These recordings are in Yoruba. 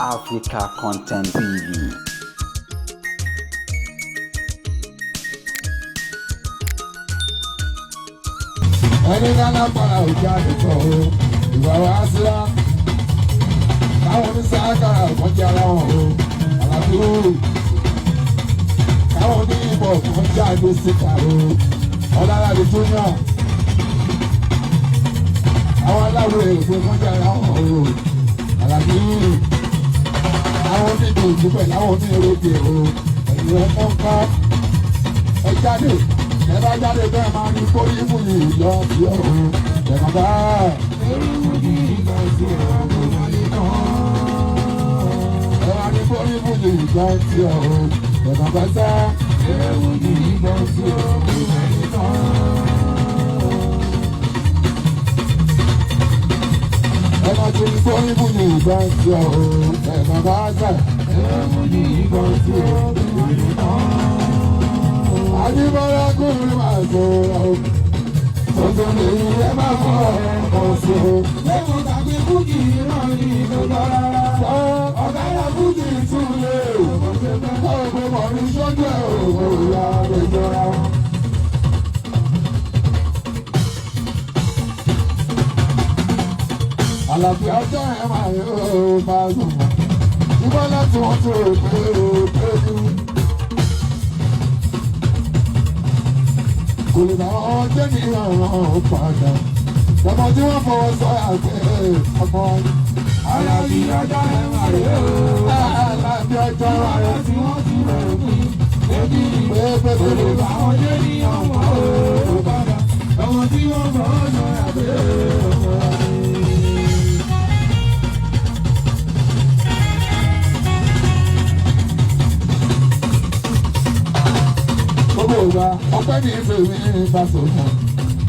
Africa Content TV. Ẹni dáná para òjò àdìpọ̀ o, ìwà wa síra. Káwọn oníṣàkàrà ọ̀gbọ́njẹ́ ara wọn o, àlàbí o. Káwọn oníbọ̀ kan jáde síta o, ọ̀làlàdé júnior. Àwọn aláwọ̀ èrò kan jẹ́ ara wọn o, àlàbí o. Àwọn onídìí ìdúpẹ̀ láwọn onírèké o, ẹ̀yìn ọkọ̀ ńkọ́. Ẹ jáde. Ẹ bá jáde bẹ́ẹ̀ máa ní kórí mú yìí lọ sí ọ̀run ẹ̀kọ́ká. Kórí mú yìí lọ sí ọ̀run wọlé tán. Ẹ máa ní kórí mú yìí lọ sí ọ̀run ẹ̀kọ́ká sá. Kórí mú yìí lọ sí ọ̀run wọlé tán. Ẹ máa tún kórí mú yìí lọ sí ọ̀run ẹ̀kọ́ká sá. Kórí mú yìí lọ sí ọ̀run wọlé tán. Adibara kúrò máa sọ̀rọ̀ tuntun ní ilé máa fọ́ ọ̀sẹ̀. Lẹ́kọ̀ọ́ tàbí fújì náà ní ìjọba rárá. Ọ̀gáyà fújì tún lé o. Ọ̀gbẹ́ mọ̀ ní sọ́jú ẹ̀ o. Ìyá rẹ̀ jọra. Àlàbí ọjọ́ ẹ̀ máa yóò máa dùn. Ìbọn láti wọ́n tó o pé o pé dùn. Kò lè bá ọjọ́ ní ọ̀rọ̀ padà. Ọmọ tí wọ́n fọwọ́ sọ àgbẹ̀ ọmọ. Àlàbí ọjọ́ ẹ̀ máa rẹ̀ o. Àlàbí ọjọ́ ẹ̀ máa rẹ̀ tí wọ́n ti rẹ̀ òpin. Èmi pé kò lè bá ọjọ́ ní ọ̀rọ̀ padà. Ọmọ tí wọ́n fọwọ́ sọ àgbẹ̀ ọmọ. Gbogbo ìgbà ọpẹ́ ní ìfèmí ìbásọ̀tàn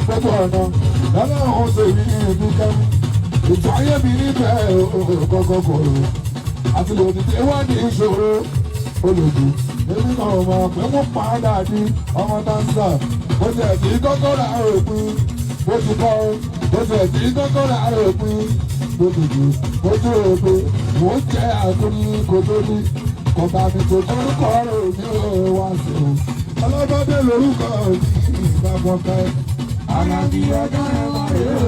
gbogbo ọ̀nà lọ́lọ́run ṣèmí ìdúkẹ́ ètò ayé mi níbẹ̀ kọ́kọ́ kòrò àti lòdìdí ìwádìí ìṣòro olùdó èmi náà mọ̀ pé wọ́n padà ní ọmọ dáńsà bó ti ẹ̀ tí kọ́kọ́ rà òpin bó ti kọ́ bó ti ẹ̀ tí kọ́kọ́ rà òpin bó ti jù bó ti rò pé mò ń jẹ́ àkúrí kò tó ní kọ̀ọ̀bà mi tó kórúkọ rẹ̀ ní wá sí o. Ọlọ́bàdé lórúkọ ìgbàgbọ́ pẹ́. Àlàbí ọjọ́ ẹ̀ máa rè é.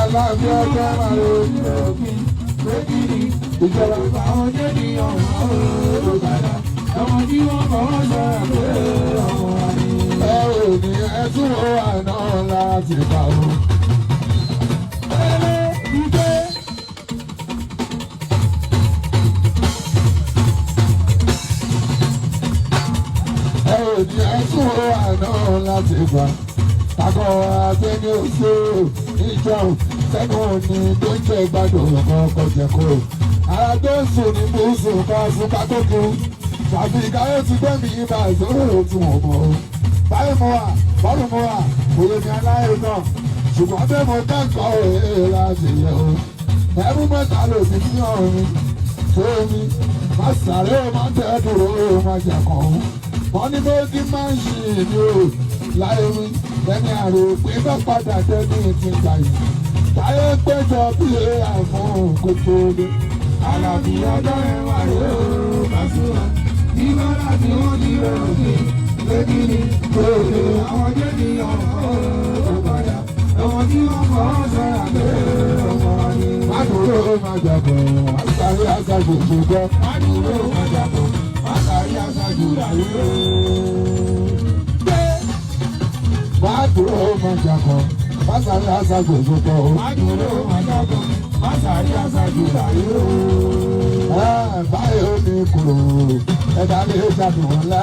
Àlàbí ọjọ́ ẹ̀ máa rè é. Ìjọba àwọn jẹ́ ní ọ̀hún olùbàdà. Ọmọ tí wọ́n fọwọ́ sọ àgbẹ̀ ọmọ wa ni. Ẹ ò ní ẹ tún ó àná láti bá o. Òdì ẹ̀sùn àná láti gbà. Takọ̀ àgbẹ̀ni oṣù ìjọ sẹ́gun ní tó ń jẹ́ ìgbádùn ọkọ̀ jẹ̀kọ́. Ara tó ń sùn ní bùsù ká fún pátókù. Tàbí ìkáyọ̀ ti gbẹ̀mí ibà ìṣòro tí wọ́n mọ̀. Báyìí mo wà, bọ́ọ̀lù mo wà, òye mi aláyé náà. Ṣùgbọ́n bẹ́ẹ̀ mo kẹ́kọ̀ọ́ èé láti yẹ o. Ẹrú mẹ́ta ló ti fi hàn mi. Tómi, má sàré o, má tẹ́ dúró o, má jẹ̀ kàn ó. Wọ́n ní méjì máa ń ṣe èdè o láyé mi ẹni àrò pé bá padà tẹ́lẹ̀ ti gbà yìí. Táyé péjọ bí àìfún kò tó dé. Àlàbí ọjọ́ ẹ̀ wà rẹ̀ o Pasuma. Nígbà láti wọ́n ti rẹ̀ òkè lébí ni òkè àwọn jẹ́ ní ọ̀rọ̀ padà. Ọmọ tí wọ́n fọ́ sọ́ra pé ọmọ ni. Má dúró má jàbọ̀, àṣàrí àṣàjò ṣùgbọ́n. Má dúró má jàbọ̀. Àṣàrí àṣàjù láyé o. Má dúró má jàbọ̀, àṣàrí àṣàjù ṣùgbọ́n o. Má dúró má jàbọ̀, àṣàrí àṣàjù láyé o. Báyìí ó ní kúrò, ẹ̀dá lè ṣàdùn ńlá.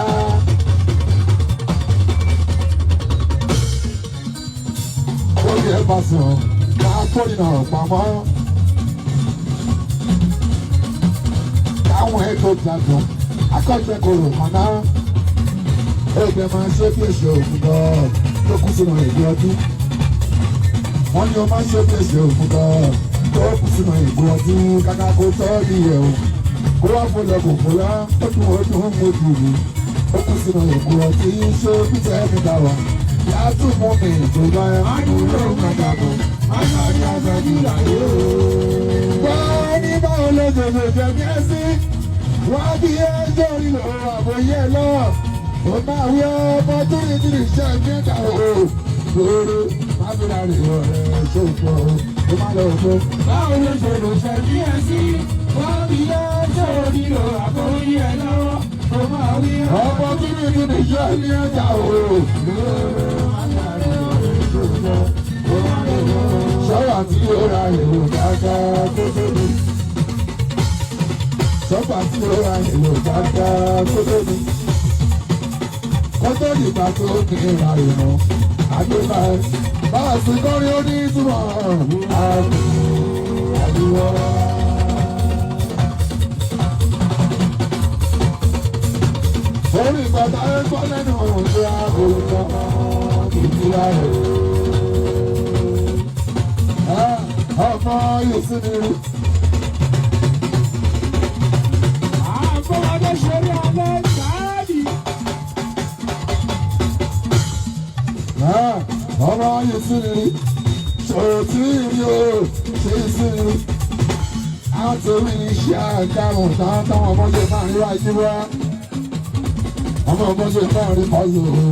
Ó yẹ pàṣẹ, máa kórìnà pamọ́. Káwọn ètò ìjàdùn akọ́jẹ́ kòrò kàná ẹgbẹ́ máa ṣe bí èsì òkú lọ tó kú sínú ìgbé ọdún. Wọ́n ní o máa ṣe bí èsì òkú lọ tó kú sínú ìgbé ọdún kàkà kó tọ́ ní ẹ̀ o. Kó wá fọlọ́ kò fọlá ó tún ojú ń mojú mi. Ó kú sínú ìgbé ọdún ṣé bí tẹ́ mi dá wa. Yàá tún mú mi ìjọba ẹ̀ má dúró kàkà bọ̀ má sáré àgbàjú láyé o. Wọ́n ní báwo ló jòjò jẹ̀mí ẹ sí. Wọ́n bí ẹjọ́ ìlò àbòyẹ lọ. Ó máa wí ọmọ tó ní kí ní iṣẹ́ ìgbẹ́ta o. Lórí mábìlá rè ọ̀rẹ́ ṣòfò ó máa lọ fún. Báwo ló ṣe lò ṣe bí ẹ sí? Wọ́n bí ẹjọ́ ìlò àbòyẹ lọ. Ó máa wí ọmọ tó ní kí ní iṣẹ́ ìgbẹ́ta o. Lórí mábìlá rè ọ̀rẹ́ ṣòfò ó máa lọ fún. Sọ́wọ́ tí ó ra èrò dáadáa tó tóbi. Sọ́wọ́ tí ó ra èrò dáadáa tó tóbi. Kọ́tọ́ nígbà tó ní ra ìmọ̀ àgbébá ẹ̀. Báwa sì kọ́rí ó ní ìtumọ̀ àdúrà. Orí ìgbàgbọ́ ẹ̀ gbọ́ lẹ́nu ọ̀rọ̀ àgùntà ìdílé rẹ̀. Ọmọ yóò sí ni rí. àfọwọ́dé ṣeré alẹ́ sáàdì. Ọmọ yóò sí ni rí. Ṣòro tí rí o ṣe sí ni rí. Àwọn torí ní iṣẹ́ àdáhùn táwọn ọmọ ṣe máa rí wájú wá. Ọmọ ṣe máa rí pọ́sù o.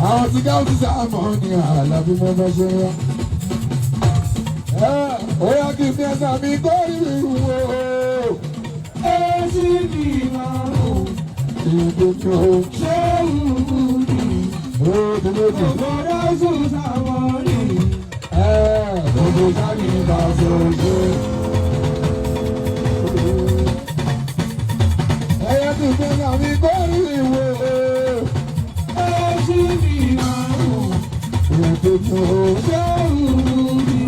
Àwọn tí gáàsì sáà mọ̀ ní àlàbí mọ́ ṣe wá. Ó yá kí fi ẹsẹ̀ mi kó ìrì wò. Èsì ni màá Ìdókò ṣe wù ní. òdì méjì. Ògbódò sùn sáwọn ní. Gbogbo sáàlì bá ṣoṣo. Ẹyẹ kí fi ẹsẹ̀ mi kó ìrì wò. Èsì ni màá Ìdókò ṣe wù ní.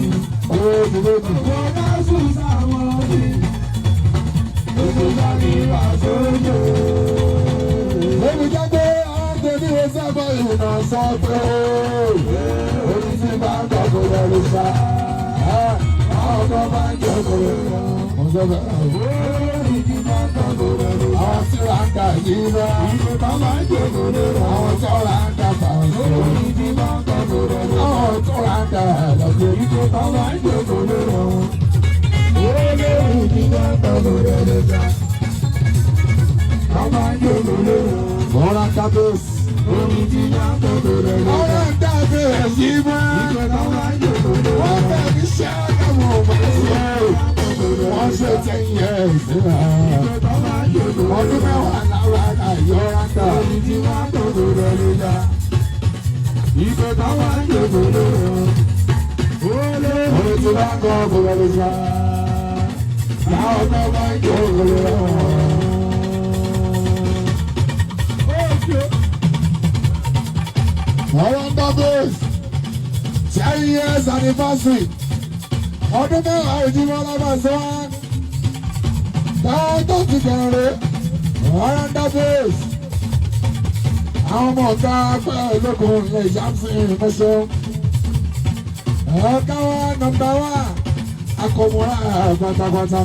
òdì méjì. Ògbódò sùn sáwọn ní. Ògbódò ní ìbàṣọ́jọ́. Èmi jáde àwọn tèmi wo sábà ìrìnà sọ pé orí tí bá ń tọ́kọ̀ rẹ̀ ló sá. Àwọn kan bá ń jọkọ̀ rẹ̀ lọ. Mo sọ bẹ́ẹ̀ Orí ti máa ń tọ́jú rẹ̀ lọ. àwọn tí wàá ń ta yìí rẹ̀. Ìgbà máa ń jòkó rẹ̀ lọ. Àwọn tó ra ń ta fàǹsì. Orí ti máa ń tọ́jú rẹ̀ lọ. Àwọn tó ra ń ta ẹ̀lọ́gbẹ̀. Ìgbà máa ń jòkó rẹ̀ lọ. Orí ti máa ń tọ́jú rẹ̀ lọ. Ìgbà máa ń jòkó rẹ̀ lọ. Wọ́n ra ń ta bẹ́ẹ̀sì. Orí ti máa ń tọ́jú rẹ̀ lọ. Wọ́n ra ń ta bẹ́ẹ̀sì yìí mọ́. Ìgbà máa ń jòkó rẹ̀ lọ. Wọ́n fẹ́ mi ṣe àdàmọ̀ ọmọ ẹ̀sìn. Wọ́n ṣe 10 years síra. Ìgbà máa ń jòkó rẹ̀ lọ. Ọdún mẹ́wàá lára àyọ̀ ra ń ta. Orí ti máa ń tọ́jú rẹ̀ lọ. Ìgbà máa ń jòkó rẹ̀ lọ. Orí tí bá ń kọ́ ọkọ̀ rẹ̀ ló sá. Láwọn tó bá ń jẹ́ òkèlè rẹ̀ wọ̀n. Ọ̀rọ̀ ń dá bẹ́ẹ̀sì. 10 years anniversary. Ọdún mẹ́wàá ìjìnlẹ̀ ọlọ́mọ̀sán wá. Táwọn tó ti bẹ̀rẹ̀. Ọ̀rọ̀ ń dá bẹ́ẹ̀sì. Àwọn ọmọ ọ̀gá pẹ́ ológun ilẹ̀ ìṣàmùsìn ìrìnmọ́ṣọ́. Ọ̀gá wa nọ́mbà wá. Akọ̀mọ́ra pátápátá.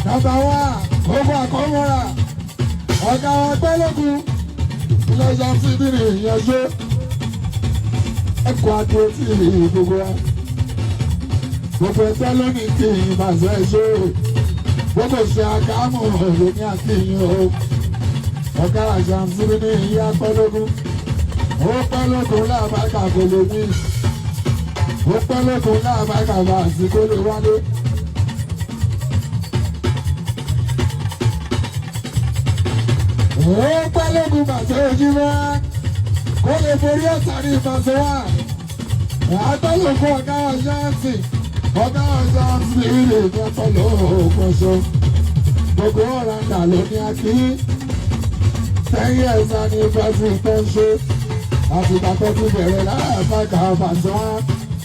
Nọ́mbà wá. Gbogbo akọ̀mọ́ra. Ọ̀gá wa pẹ́ lógun. Ilé ìṣàmùsìn ìrìnmọ́ṣọ́. Ẹ̀kọ́ adé tí gbogbo wa. Gbogbo ẹgbẹ́ lónìí kí n máa ṣe ṣe. Gbogbo ṣe àkámọ̀ èrò ní àkíyàn o. Ọ̀gá àṣàmùsìn ní ìyá pẹ́lógún. Ó pẹ́lógún láàbákà kò lè ní. Ó pẹ́lógún láàbákà bá àsìkò lè wálé. Ó pẹ́lógún bàtẹ́ ojú wá. Kó lè borí ọ̀tá ní ìbàṣẹ́ wá. Àgbẹ̀lógún ọ̀gá àṣàmùsìn. Ọ̀gá àṣàmùsìn ilé ìfẹ́fẹ́ lóògùn ṣo. Gbogbo ọ̀rọ̀ àgbà ló ní akí. 10 years anniversary tó ń ṣe. Àtìgbà tó ti bẹ̀rẹ̀ láàbákà bàṣẹ́ wá.